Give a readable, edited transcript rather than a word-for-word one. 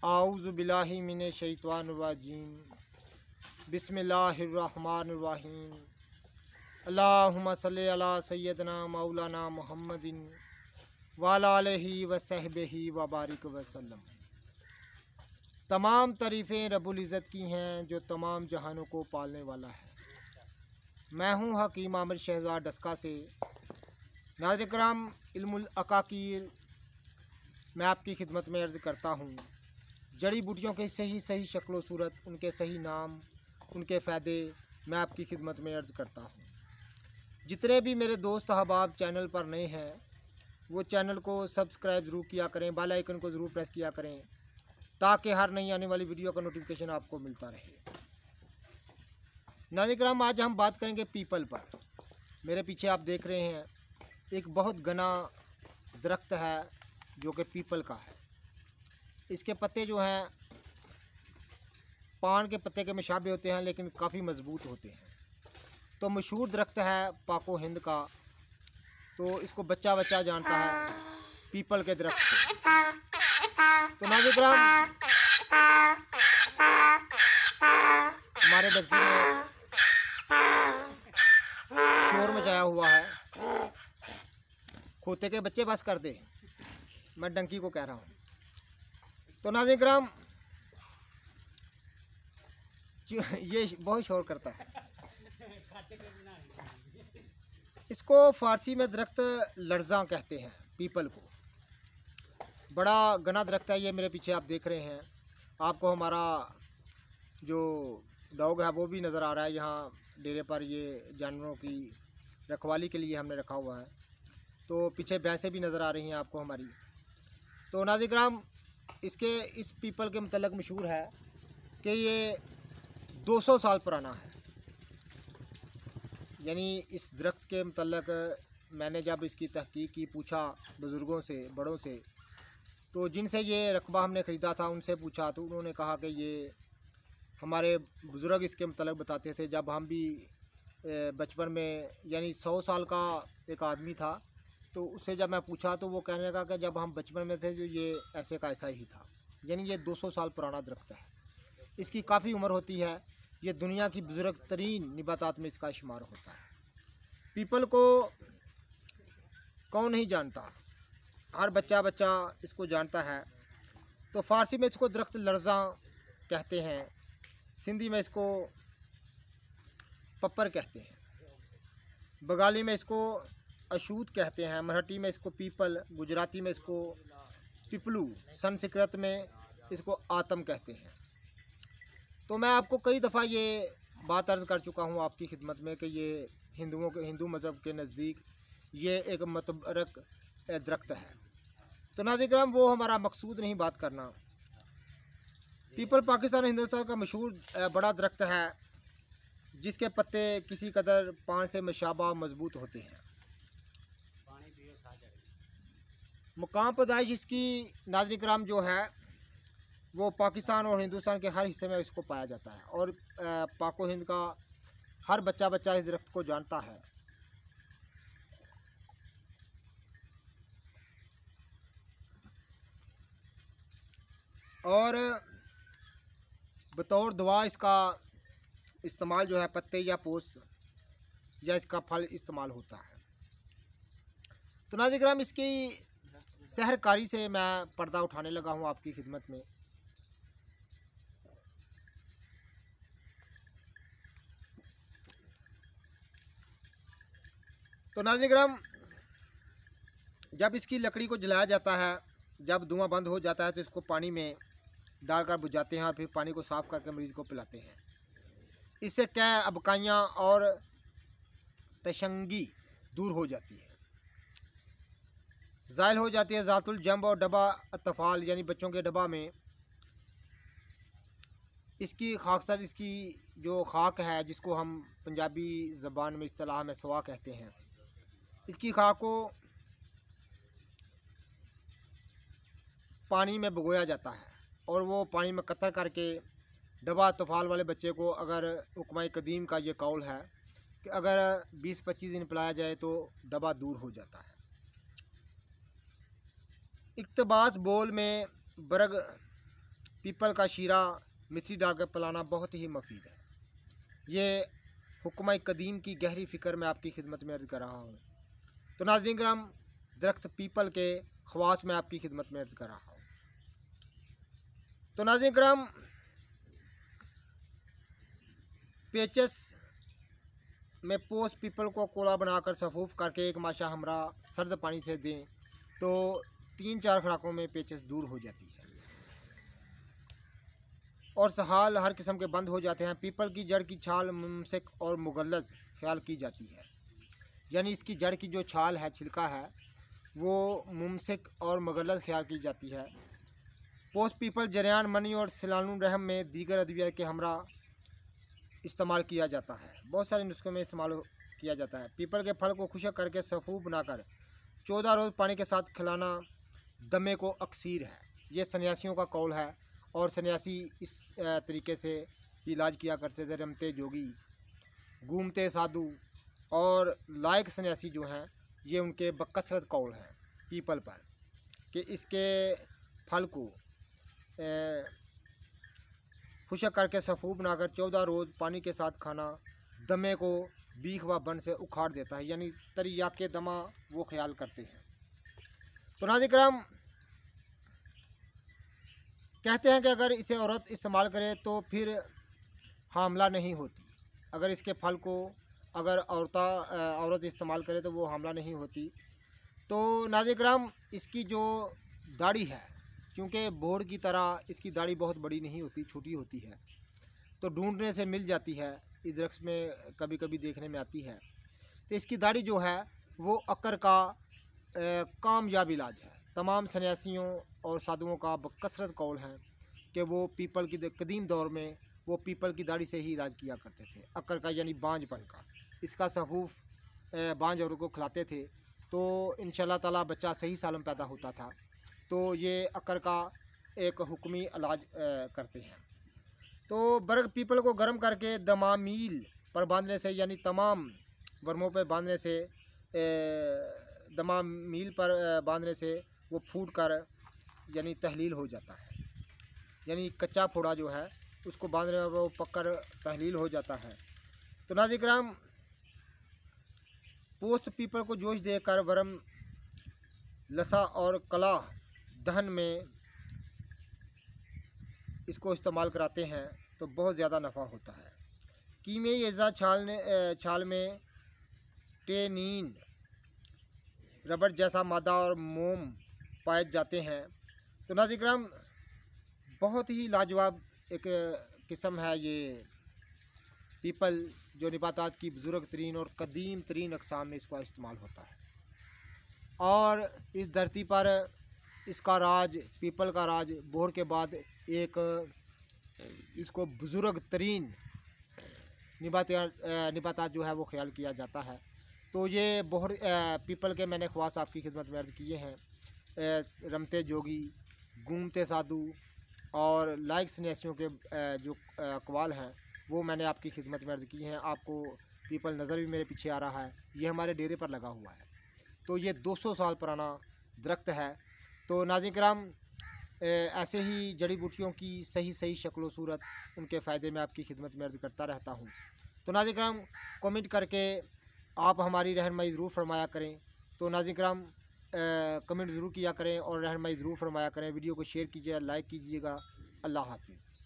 आऊज़ु बिल्लाहि मिनश शैतानिर रजीम बिस्मिल्लाहिर्रहमानिर्रहीम अल्लाहुम्मा सल्लि अला सय्यदना मौलाना मुहम्मदिन व अला आलिहि व सहबिहि व बारिक वसल्लम। तमाम तारीफ़ें रब्बुल इज़्ज़त की हैं जो तमाम जहानों को पालने वाला है। मैं हूँ हकीम आमिर शहज़ाद डस्का से। नाज़रीन किराम, इल्मुल अकाकीर मैं आपकी खिदमत में अर्ज़ करता हूँ। जड़ी बूटियों के सही शक्ल सूरत, उनके सही नाम, उनके फ़ायदे मैं आपकी खिदमत में अर्ज़ करता हूँ। जितने भी मेरे दोस्त अहबाब चैनल पर नए हैं वो चैनल को सब्सक्राइब ज़रूर किया करें, बेल आइकन को ज़रूर प्रेस किया करें ताकि हर नई आने वाली वीडियो का नोटिफिकेशन आपको मिलता रहे। नाज़रीन किराम, आज हम बात करेंगे पीपल पर। मेरे पीछे आप देख रहे हैं एक बहुत घना दरख्त है जो कि पीपल का है। इसके पत्ते जो हैं पान के पत्ते के मुशाबे होते हैं लेकिन काफ़ी मज़बूत होते हैं। तो मशहूर दरख्त है पाको हिंद का। तो इसको बच्चा जानता है पीपल के दरख्त को। तो नाज़रीन किराम, हमारे डंकी ने शोर मचाया हुआ है। खोते के बच्चे बस कर दे, मैं डंकी को कह रहा हूँ। तो नाज़रीन किराम, ये बहुत शोर करता है। इसको फ़ारसी में दरख्त लर्ज़ा कहते हैं। पीपल को बड़ा घना दरख्त है। ये मेरे पीछे आप देख रहे हैं। आपको हमारा जो डॉग है वो भी नज़र आ रहा है। यहाँ डेरे पर ये जानवरों की रखवाली के लिए हमने रखा हुआ है। तो पीछे भैंसें भी नज़र आ रही हैं आपको हमारी। तो नाज़रीन किराम, इस पीपल के मतलब मशहूर है कि ये 200 साल पुराना है। यानी इस दरख्त के मतलब मैंने जब इसकी तहकीक की, पूछा बुज़ुर्गों से, बड़ों से, तो जिनसे ये रकबा हमने ख़रीदा था उनसे पूछा तो उन्होंने कहा कि ये हमारे बुज़ुर्ग इसके मतलब बताते थे। जब हम भी बचपन में, यानी 100 साल का एक आदमी था, तो उससे जब मैं पूछा तो वो कहने लगा कि जब हम बचपन में थे जो ये ऐसे का ऐसा ही था। यानी ये 200 साल पुराना दरख्त है। इसकी काफ़ी उम्र होती है। ये दुनिया की बुज़ुर्ग तरीन निबातात में इसका शुमार होता है। पीपल को कौन नहीं जानता, हर बच्चा इसको जानता है। तो फ़ारसी में इसको दरख्त लर्ज़ा कहते हैं, सिंधी में इसको पप्पर कहते हैं, बंगाली में इसको अशूत कहते हैं, मराठी में इसको पीपल, गुजराती में इसको पिपलू, संस्कृत में इसको आतम कहते हैं। तो मैं आपको कई दफ़ा ये बात अर्ज़ कर चुका हूँ आपकी खिदमत में कि ये हिंदू मज़हब के नज़दीक ये एक मुतबरक दरख्त है। तो नाज़रीन किराम, वो हमारा मकसूद नहीं बात करना। पीपल पाकिस्तान और हिंदुस्तान का मशहूर बड़ा दरख्त है जिसके पत्ते किसी कदर पान से मुशाबा मज़बूत होते हैं। मुकाम पैदाइश इसकी नाज़रीन किराम जो है वो पाकिस्तान और हिंदुस्तान के हर हिस्से में इसको पाया जाता है। और पाको हिंद का हर बच्चा इस दरख्त को जानता है। और बतौर दवा इसका इस्तेमाल जो है पत्ते या पोस्त या इसका फल इस्तेमाल होता है। तो नाज़रीन किराम, इसकी सहरकारी से मैं पर्दा उठाने लगा हूँ आपकी खिदमत में। तो नाज़रीन किराम, जब इसकी लकड़ी को जलाया जाता है, जब धुआं बंद हो जाता है तो इसको पानी में डालकर बुझाते हैं और फिर पानी को साफ़ करके मरीज़ को पिलाते हैं। इससे क्या अबकाइयाँ और तशंगी दूर हो जाती है, ज़ाइल हो जाती है। ज़ातुल जंब और डबा अतफ़ाल यानी बच्चों के डब्बा में इसकी खाकसर, इसकी जो खाक है जिसको हम पंजाबी ज़बान में इस्तिलाह में सवा कहते हैं, इसकी खाक को पानी में भिगोया जाता है और वो पानी में कतर करके डबा तफ़ाल वाले बच्चे को, अगर हुक्माए कदीम का ये कौल है कि अगर 20-25 दिन पिलाया जाए तो डबा दूर हो जाता है। इक़्तिबास बोल में बरग पीपल का शीरा मिश्री डाल कर पिलाना बहुत ही मुफीद है। ये हुक्म कदीम की गहरी फ़िक्र मैं आपकी खिदमत में अर्ज़ कर रहा हूँ। तो नाज़रीन किराम, दरख्त पीपल के ख़वास में आपकी खिदमत में अर्ज़ कर रहा हूँ। तो नाज़रीन किराम, पेचस में पोस पीपल को कोला बनाकर सफूफ करके एक माशा हमरा सर्द पानी से दें तो 3-4 खुराकों में पेचस दूर हो जाती है और सहाल हर किस्म के बंद हो जाते हैं। पीपल की जड़ की छाल मुमसिक और मुगल्लज़ ख्याल की जाती है, यानी इसकी जड़ की जो छाल है, छिलका है, वो मुमसिक और मुगल्लज़ ख्याल की जाती है। पोस्ट पीपल जरियान मनी और सिलानुल रहम में दीगर अद्विया के हमरा इस्तेमाल किया जाता है। बहुत सारे नुस्खों में इस्तेमाल किया जाता है। पीपल के फल को खुशक करके सफ़ूफ बनाकर 14 रोज़ पानी के साथ खिलाना दमे को अक्सीर है। ये सन्यासियों का कौल है और सन्यासी इस तरीके से इलाज किया करते थे। रमते जोगी, घूमते साधु और लायक सन्यासी जो हैं, ये उनके बकसरत कौल हैं पीपल पर कि इसके फल को खुशक करके सफ़ूफ बनाकर 14 रोज़ पानी के साथ खाना दमे को बीख व बन से उखाड़ देता है, यानी तरिया के दमा वो ख्याल करते हैं। तो नाज़रीन किराम, कहते हैं कि अगर इसे औरत इस्तेमाल करे तो फिर हामला नहीं होती। अगर इसके फल को अगर औरत इस्तेमाल करे तो वो हामला नहीं होती। तो नाज़रीन किराम, इसकी जो दाढ़ी है, क्योंकि बोर्ड की तरह इसकी दाढ़ी बहुत बड़ी नहीं होती, छोटी होती है, तो ढूंढने से मिल जाती है, इस दरख्त में कभी कभी देखने में आती है। तो इसकी दाढ़ी जो है वो अकर का कामयाब इलाज है। तमाम सन्यासियों और साधुओं का बकसरत कौल है कि वो पीपल की कदीम दौर में वो पीपल की दाढ़ी से ही इलाज किया करते थे। अकर का यानी बांझपन का, इसका सफूफ बांझ औरत को खिलाते थे तो इंशाअल्लाह ताला बच्चा सही सालम पैदा होता था। तो ये अकर का एक हुक्मी इलाज करते हैं। तो बरग पीपल को गर्म करके दमामील पर बांधने से, यानी तमाम वर्मों पर बांधने से, दमामील पर बांधने से वो फूट कर यानी तहलील हो जाता है। यानी कच्चा फोड़ा जो है उसको बांधने में वो पककर तहलील हो जाता है। तो नाज़रीन किराम, पोस्ट पीपल को जोश देकर वरम लसा और कला दहन में इसको इस्तेमाल कराते हैं तो बहुत ज़्यादा नफ़ा होता है। कीमियाई अज़ा छाल में टेनिन, रबड़ जैसा मादा और मोम पाए जाते हैं। तो नाज़रीन किराम, बहुत ही लाजवाब एक किस्म है ये पीपल, जो निबातात की बुज़ुर्ग तरीन और कदीम तरीन अक़साम में इसका इस्तेमाल होता है। और इस धरती पर इसका राज, पीपल का राज बोहर के बाद एक इसको बुज़ुर्ग तरीन निबातात जो है वो ख्याल किया जाता है। तो ये बोहर पीपल के मैंने ख्वास आपकी खिदमत में अर्ज़ किए हैं। रमते जोगी, घूमते साधु और लायक सन्यासियों के जो अक़वाल हैं वो मैंने आपकी खिदमत में अर्ज़ किए हैं। आपको पीपल नज़र भी मेरे पीछे आ रहा है, ये हमारे डेरे पर लगा हुआ है। तो ये 200 साल पुराना दरख्त है। तो नाज़रीन किराम, ऐसे ही जड़ी बूटियों की सही शक्ल सूरत, उनके फ़ायदे में आपकी खिदमत में अर्ज़ करता रहता हूँ। तो नाज़रीन किराम, कमेंट करके आप हमारी रहनुमाई ज़रूर फरमाया करें। तो नाज़रीन किराम, कमेंट ज़रूर किया करें और रहनुमाई ज़रूर फरमाया करें। वीडियो को शेयर कीजिए, लाइक कीजिएगा। अल्लाह हाफ़िज़।